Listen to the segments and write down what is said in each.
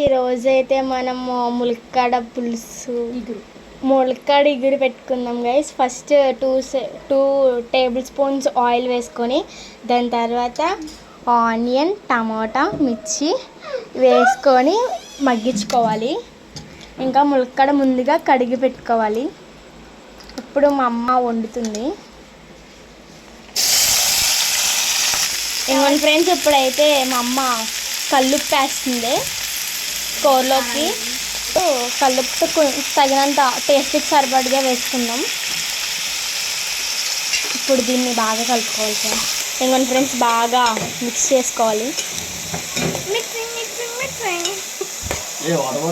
ఈరోజైతే మనము ములక్కాడ పులుసు ములక్కాడ ఇగురు పెట్టుకుందాం guys. First two table spoons oil వేసుకొని దాని తర్వాత ఆనియన్, టమాటా, మిర్చి వేసుకొని మగ్గించుకోవాలి. ఇంకా ములక్కాడ ముందుగా కడిగి పెట్టుకోవాలి. ఇప్పుడు మా అమ్మ వండుతుంది. ఇంకొన్ని ఫ్రెండ్స్ ఇప్పుడైతే మా అమ్మ కల్లుప్పు వేస్తుంది కూరలోకి. కల్లుప్పు తగినంత టేస్ట్కి సరిపడగా వేసుకుందాం. ఇప్పుడు దీన్ని బాగా కలుపుకోవాలి ఫ్రెండ్స్. ఇంకొన్ని ఫ్రెండ్స్ బాగా మిక్స్ చేసుకోవాలి.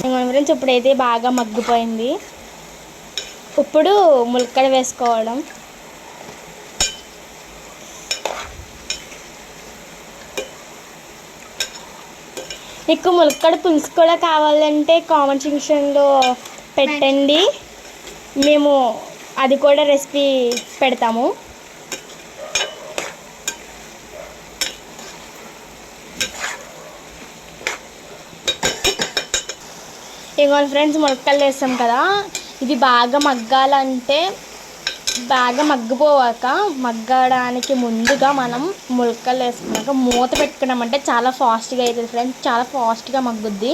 ఇంకొన్ని ఫ్రెండ్స్ ఇప్పుడైతే బాగా మగ్గిపోయింది. ఇప్పుడు ములక్కాడ వేసుకోవడం. మీకు ములక్కాడ పులుసు కూడా కావాలంటే కామెంట్ సెక్షన్లో పెట్టండి, మేము అది కూడా రెసిపీ పెడతాము. ఇంకొన్ని ఫ్రెండ్స్ ములక్కాడలు వేస్తాం కదా, ఇది బాగా మగ్గాలంటే బాగా మగ్గడానికి ముందుగా మనం ములక్కాడలు వేసుకున్నాక మూత పెట్టుకున్నామంటే చాలా ఫాస్ట్గా అవుతుంది ఫ్రెండ్స్, చాలా ఫాస్ట్గా మగ్గుద్ది.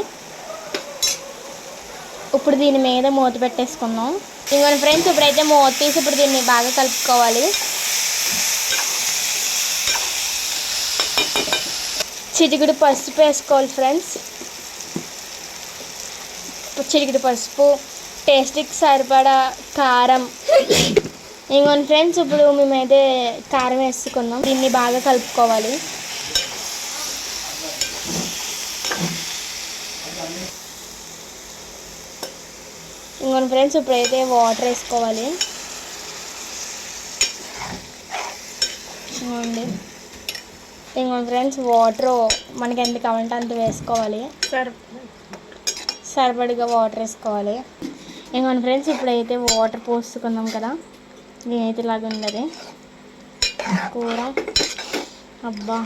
ఇప్పుడు దీని మీద మూత పెట్టేసుకుందాం. ఇంకొన్ని ఫ్రెండ్స్ ఇప్పుడైతే మూత తీసి ఇప్పుడు దీన్ని బాగా కలుపుకోవాలి. చిటికెడు పసుపు వేసుకోవాలి ఫ్రెండ్స్. చిటికెడు పసుపు, టేస్ట్కి సరిపడా కారం. ఇంకొన్ని ఫ్రెండ్స్ ఇప్పుడు మేమైతే కారం వేసుకుందాం. దీన్ని బాగా కలుపుకోవాలి. ఇంకొన్ని ఫ్రెండ్స్ ఇప్పుడైతే వాటర్ వేసుకోవాలి. ఇంకొన్ని ఫ్రెండ్స్ వాటర్ మనకి ఎంత కావాలంటే అంత వేసుకోవాలి. సరిపడిగా వాటర్ వేసుకోవాలి. ఇంకొన్ని ఫ్రెండ్స్ ఇప్పుడైతే వాటర్ పోసుకుందాం కదా. నేనైతే ఇలాగ ఉన్నది కూర. అబ్బా,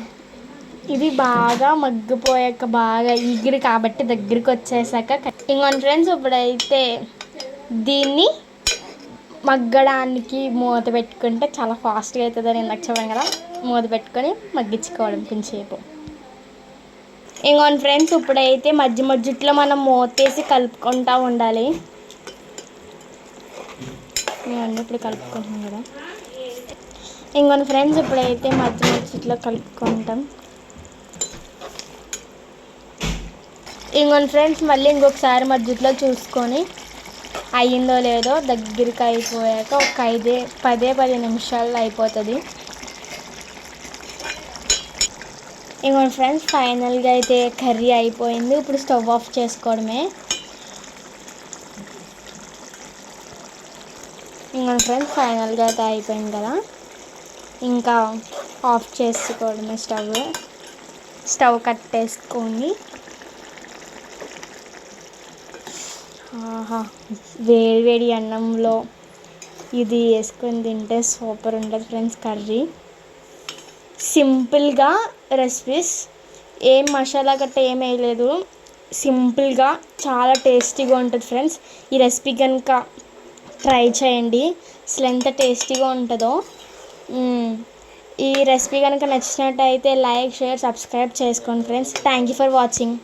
ఇది బాగా మగ్గిపోయాక బాగా ఇగురు కాబట్టి దగ్గరికి వచ్చేసాక ఇంకొన్ని ఫ్రెండ్స్ ఇప్పుడైతే దీన్ని మగ్గడానికి మూత పెట్టుకుంటే చాలా ఫాస్ట్గా అవుతుందని ఇందాక చెప్పాను కదా. మూత పెట్టుకొని మగ్గించుకోవడం కొంచెంసేపు. ఇంకొన్ని ఫ్రెండ్స్ ఇప్పుడైతే మధ్యలో మనం మూత వేసి కలుపుకుంటూ ఉండాలి. ఇప్పుడు కలుపుకుంటున్నాం కదా. ఇంకొన్ని ఫ్రెండ్స్ ఇప్పుడైతే మధ్యలో కలుపుకుంటాం. ఇంకొన్ని ఫ్రెండ్స్ మళ్ళీ ఇంకొకసారి మధ్యలో చూసుకొని అయ్యిందో లేదో దగ్గరికి అయిపోయాక ఒక 10 నిమిషాల్లో అయిపోతుంది. ఇంకొన్ని ఫ్రెండ్స్ ఫైనల్గా అయితే కర్రీ అయిపోయింది. ఇప్పుడు స్టవ్ ఆఫ్ చేసుకోవడమే. ఇంకొన్ని ఫ్రెండ్స్ ఫైనల్గా అయితే అయిపోయింది కదా, ఇంకా ఆఫ్ చేసుకోవడమే. స్టవ్ కట్టేసుకొని వేడి అన్నంలో ఇది వేసుకొని తింటే సూపర్ ఉంటుంది ఫ్రెండ్స్. కర్రీ సింపుల్గా రెసిపీస్, ఏం మసాలా గట్ట ఏం వేయలేదు, సింపుల్గా చాలా టేస్టీగా ఉంటుంది ఫ్రెండ్స్. ఈ రెసిపీ కనుక ట్రై చేయండి, అసలు ఎంత టేస్టీగా ఉంటుందో. ఈ రెసిపీ కనుక నచ్చినట్టయితే లైక్, షేర్, సబ్స్క్రైబ్ చేసుకోండి friends. Thank you for watching.